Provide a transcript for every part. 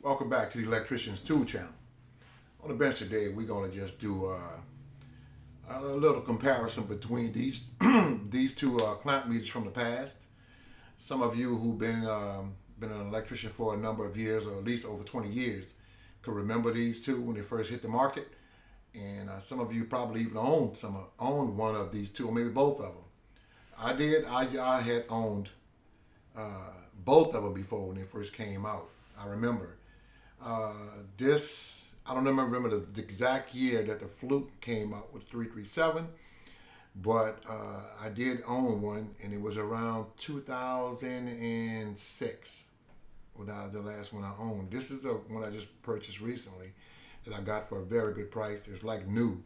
Welcome back to the Electrician's Tool Channel. On the bench today, we're going to just do a little comparison between these these two clamp meters from the past. Some of you who've been an electrician for a number of years, or at least over 20 years, could remember these two when they first hit the market. And some of you probably even owned one of these two, or maybe both of them. I did. I had owned both of them before when they first came out. I remember. I don't remember the exact year that the FLUKE came out with 337, but I did own one, and it was around 2006. The last one I owned. This is one I just purchased recently that I got for a very good price. It's like new.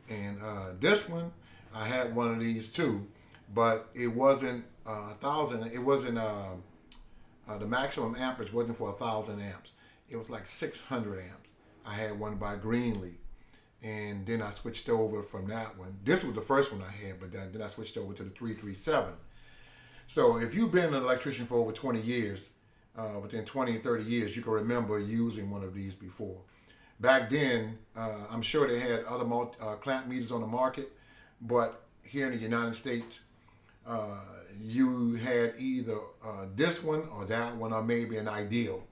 And this one, I had one of these too, but it wasn't 1,000. It wasn't the maximum amperage wasn't for 1,000 amps. It was like 600 amps. I had one by Greenlee, and then I switched over from that one. This was the first one I had, but then I switched over to the 337. So if you've been an electrician for over 20 years, within 20 and 30 years, you can remember using one of these before. Back then, I'm sure they had other clamp meters on the market, but here in the United States, you had either this one or that one, or maybe an Ideal.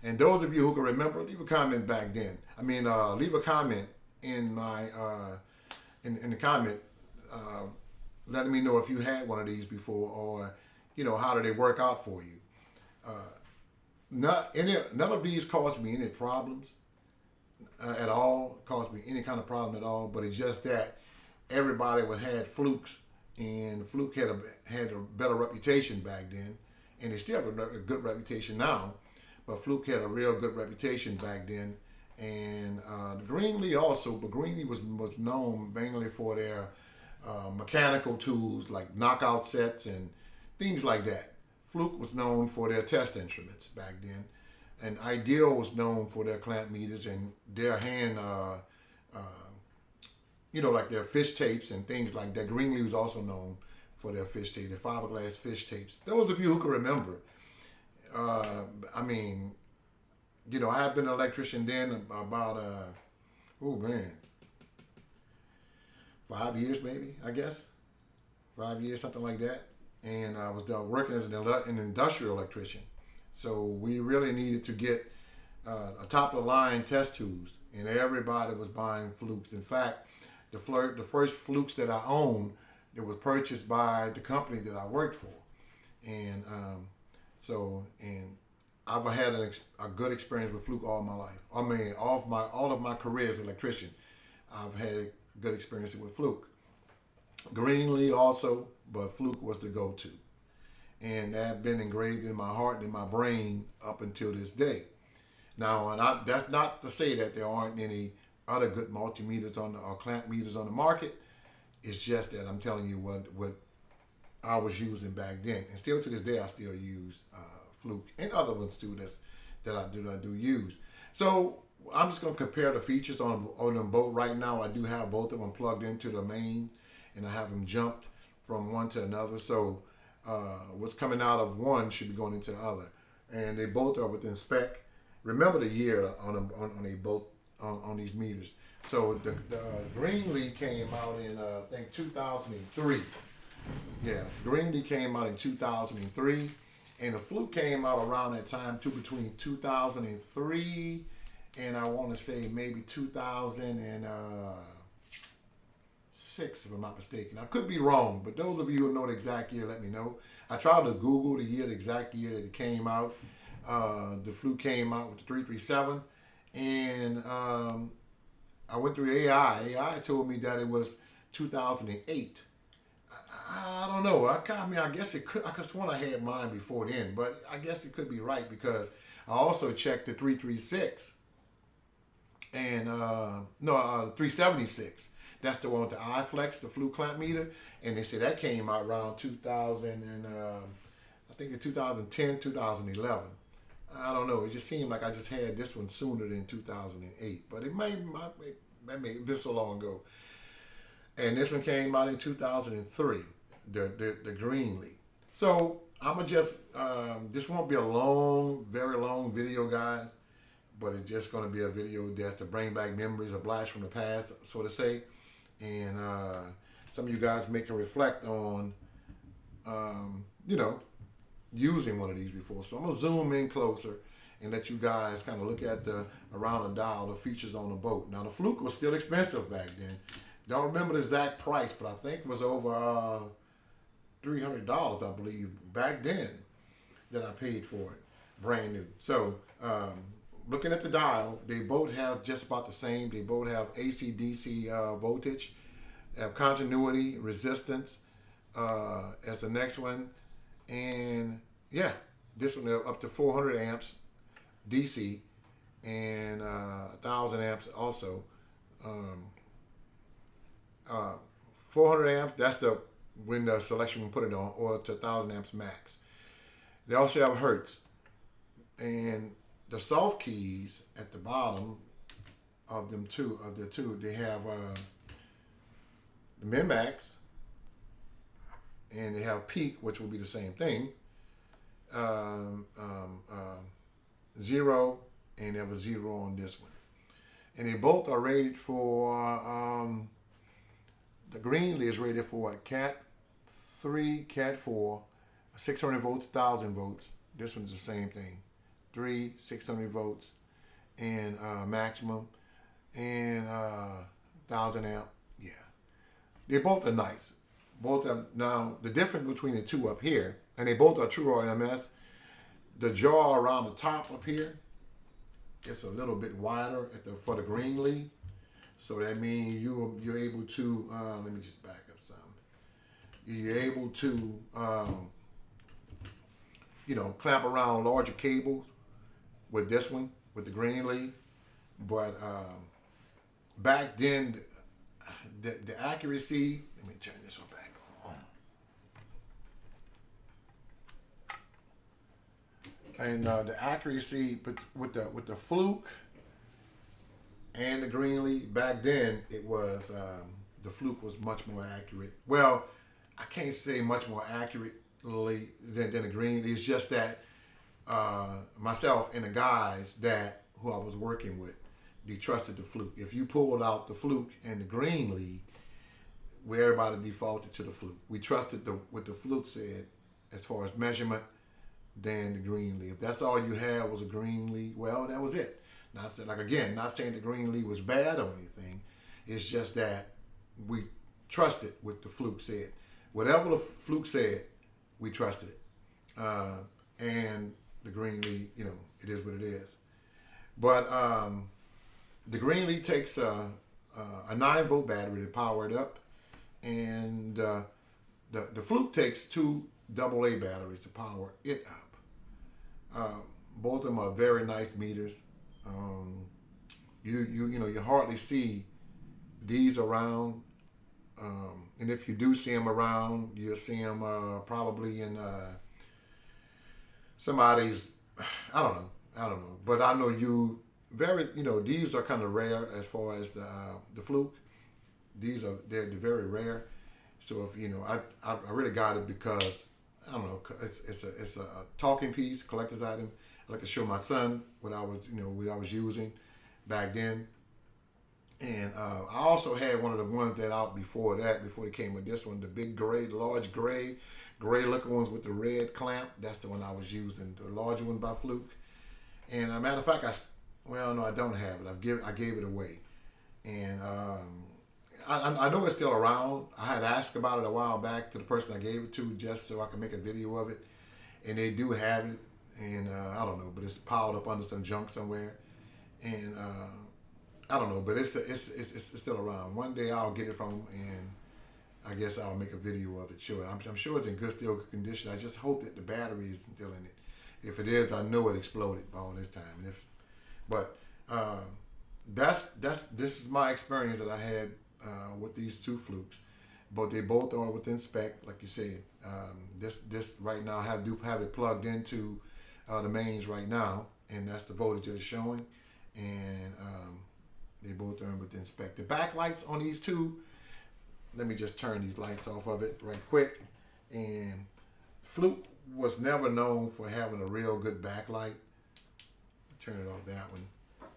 And those of you who can remember, leave a comment back then. Leave a comment in my in the comment, letting me know if you had one of these before, or how did they work out for you. None of these caused me any problems at all. Caused me any kind of problem at all. But it's just that everybody had FLUKEs, and FLUKE had a better reputation back then, and they still have a good reputation now. But FLUKE had a real good reputation back then, and Greenlee also. But Greenlee was known mainly for their mechanical tools like knockout sets and things like that. FLUKE was known for their test instruments back then, and Ideal was known for their clamp meters and their hand, like their fish tapes and things like that. Greenlee was also known for their fish tape, their fiberglass fish tapes. Those of you who can remember, I had been an electrician then about 5 years maybe, I guess. 5 years, something like that. And I was working as an industrial electrician. So we really needed to get a top-of-the-line test tools, and everybody was buying FLUKEs. In fact, the first FLUKEs that I owned, that was purchased by the company that I worked for. And I've had a good experience with FLUKE all my life. All of my career as an electrician, I've had a good experience with FLUKE. Greenlee also, but FLUKE was the go-to. And that had been engraved in my heart and in my brain up until this day. Now, that's not to say that there aren't any other good multimeters or clamp meters on the market. It's just that I'm telling you what I was using back then. And still to this day, I still use FLUKE and other ones too that I do use. So I'm just going to compare the features on them both. Right now, I do have both of them plugged into the main, and I have them jumped from one to another. So what's coming out of one should be going into the other, and they both are within spec. Remember the year on these meters. So the Greenlee came out in I think 2003. Yeah, Greenlee came out in 2003, and the FLUKE came out around that time too, between 2003 and I want to say maybe 2006, if I'm not mistaken. I could be wrong, but those of you who know the exact year, let me know. I tried to Google the exact year that it came out. The FLUKE came out with the 337, and I went through AI. AI told me that it was 2008. I don't know. I guess it could. I could have sworn I had mine before then, but I guess it could be right because I also checked the 336 and 376. That's the one with the iFlex, the FLUKE clamp meter, and they said that came out around 2000 and I think in 2010, 2011. I don't know. It just seemed like I just had this one sooner than 2008, but it may have been so long ago. And this one came out in 2003, the Greenlee. So I'ma just this won't be a long, very long video, guys, but it's just gonna be a video that's to bring back memories, a blast from the past, so to say, and some of you guys may can reflect on, you know, using one of these before. So I'm gonna zoom in closer and let you guys kind of look at the around the dial, the features on the boat. Now the Fluke was still expensive back then. Don't remember the exact price, but I think it was over $300, I believe, back then that I paid for it, brand new. So looking at the dial, they both have just about the same. They both have AC DC voltage, have continuity, resistance as the next one, and yeah, this one up to 400 amps DC and 1,000 amps also. 400 amps, that's the when the selection will put it on, or to 1,000 amps max. They also have hertz, and the soft keys at the bottom of them two they have the min max, and they have peak, which will be the same thing. Zero, and they have a zero on this one, and they both are rated for. The Greenlee is rated for what? Cat 3, Cat 4, 600 volts, 1,000 volts. This one's the same thing. 3, 600 volts, and maximum, and 1,000 amp. Yeah. They both are nice. Both of them. Now, the difference between the two up here, and they both are true TRMS, the jaw around the top up here, it's a little bit wider for the Greenlee. So that means you're able to, let me just back up some. You're able to, clamp around larger cables with this one, with the Greenlee. But back then, the accuracy, let me turn this one back on. And the accuracy with the Fluke and the Greenlee, back then it was the Fluke was much more accurate. Well, I can't say much more accurately than the Greenlee. It's just that myself and the guys who I was working with, they trusted the Fluke. If you pulled out the Fluke and the Greenlee, everybody defaulted to the Fluke. We trusted what the Fluke said as far as measurement than the Greenlee. If that's all you had was a Greenlee, well, that was it. Not saying, not saying the Greenlee was bad or anything. It's just that we trusted what the Fluke said. Whatever the Fluke said, we trusted it. And the Greenlee, it is what it is. But the Greenlee takes a 9-volt battery to power it up, and the Fluke takes 2 AA batteries to power it up. Both of them are very nice meters. You hardly see these around, and if you do see them around, you'll see them probably in somebody's. I don't know, but I know these are kind of rare as far as the Fluke. They're very rare. So if I really got it because I don't know, it's a talking piece, collector's item. I like to show my son what I was using back then. And I also had one of the ones that out before they came with this one, the big large gray looking ones with the red clamp. That's the one I was using, the larger one by Fluke. And a matter of fact, I don't have it. I gave it away. And I know it's still around. I had asked about it a while back to the person I gave it to just so I can make a video of it. And they do have it. And I don't know, but it's piled up under some junk somewhere, and I don't know, but it's still around. One day I'll get it from them, and I guess I'll make a video of it. Sure, I'm sure it's in good condition. I just hope that the battery is still in it. If it is, I know it exploded by all this time. This is my experience that I had with these 2 Flukes, but they both are within spec, like you said. This right now I do have it plugged into the mains right now, and that's the voltage that it's showing, and they both are within spec. The backlights on these 2, let me just turn these lights off of it right quick. And Fluke was never known for having a real good backlight. Turn it off that one.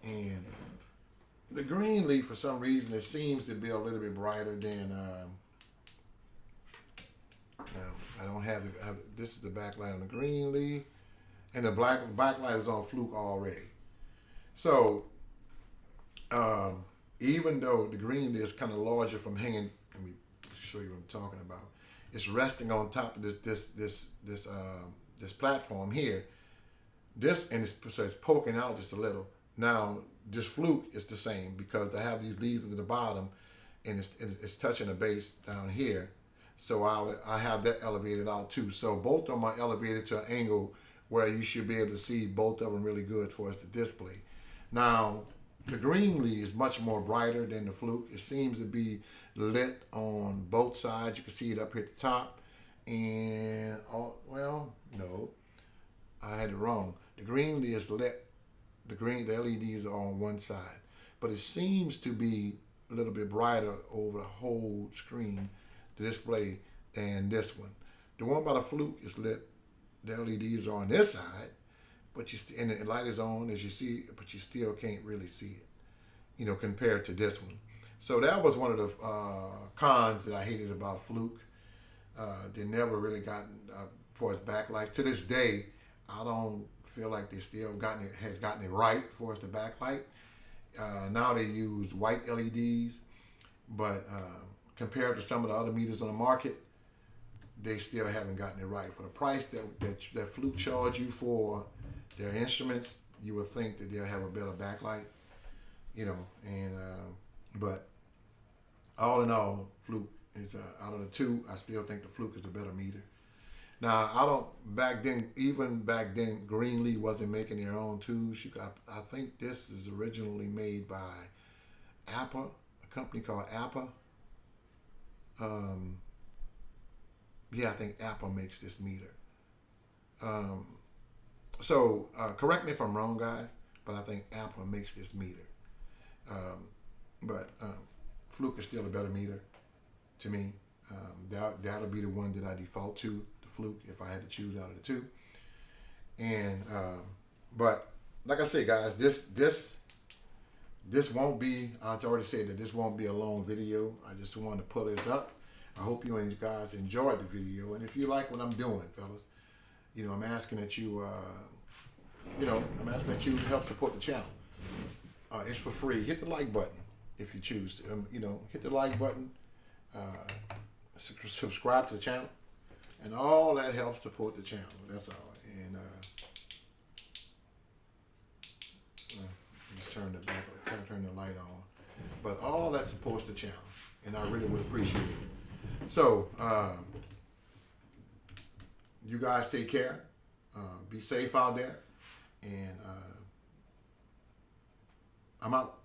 And the Greenlee, for some reason, it seems to be a little bit brighter than. No, I don't have, this is the backlight on the Greenlee, and the backlight is on FLUKE already. So, even though the Greenlee is kind of larger from hanging, let me show you what I'm talking about. It's resting on top of this platform here. So it's poking out just a little. Now this FLUKE is the same because they have these leads at the bottom, and it's touching the base down here. So I have that elevated out too. So both of them are elevated to an angle where you should be able to see both of them really good for us to display. Now the Greenlee is much more brighter than the FLUKE. It seems to be lit on both sides. You can see it up here at the top. And, well, no, I had it wrong. The Greenlee is lit. The LEDs are on one side. But it seems to be a little bit brighter over the whole screen, the display, than this one. The one by the FLUKE is lit. The LEDs are on this side. But and the light is on, as you see, but you still can't really see it, compared to this one. So that was one of the cons that I hated about FLUKE. They never really gotten for its backlight. To this day, I don't feel like they still gotten it right for its the backlight. Now they use white LEDs, but compared to some of the other meters on the market, they still haven't gotten it right. For the price that FLUKE charge you for their instruments, you would think that they'll have a better backlight, but all in all, FLUKE is out of the two. I still think the FLUKE is a better meter. Now, even back then, Greenlee wasn't making their own tubes. I think this is originally made by APA, a company called APA. I think APA makes this meter. So correct me if I'm wrong, guys, but I think APA makes this meter. But FLUKE is still a better meter to me. That'll be the one that I default to, the FLUKE, if I had to choose out of the two. And but like I say, guys, this won't be. I've already said that this won't be a long video. I just wanted to pull this up. I hope you guys enjoyed the video, and if you like what I'm doing, fellas, I'm asking that you, help support the channel. It's for free. Hit the like button if you choose to. Hit the like button. Subscribe to the channel, and all that helps support the channel. That's all. And just turn the light on. But all that supports the channel, and I really would appreciate it. So, you guys take care. Be safe out there, and I'm out.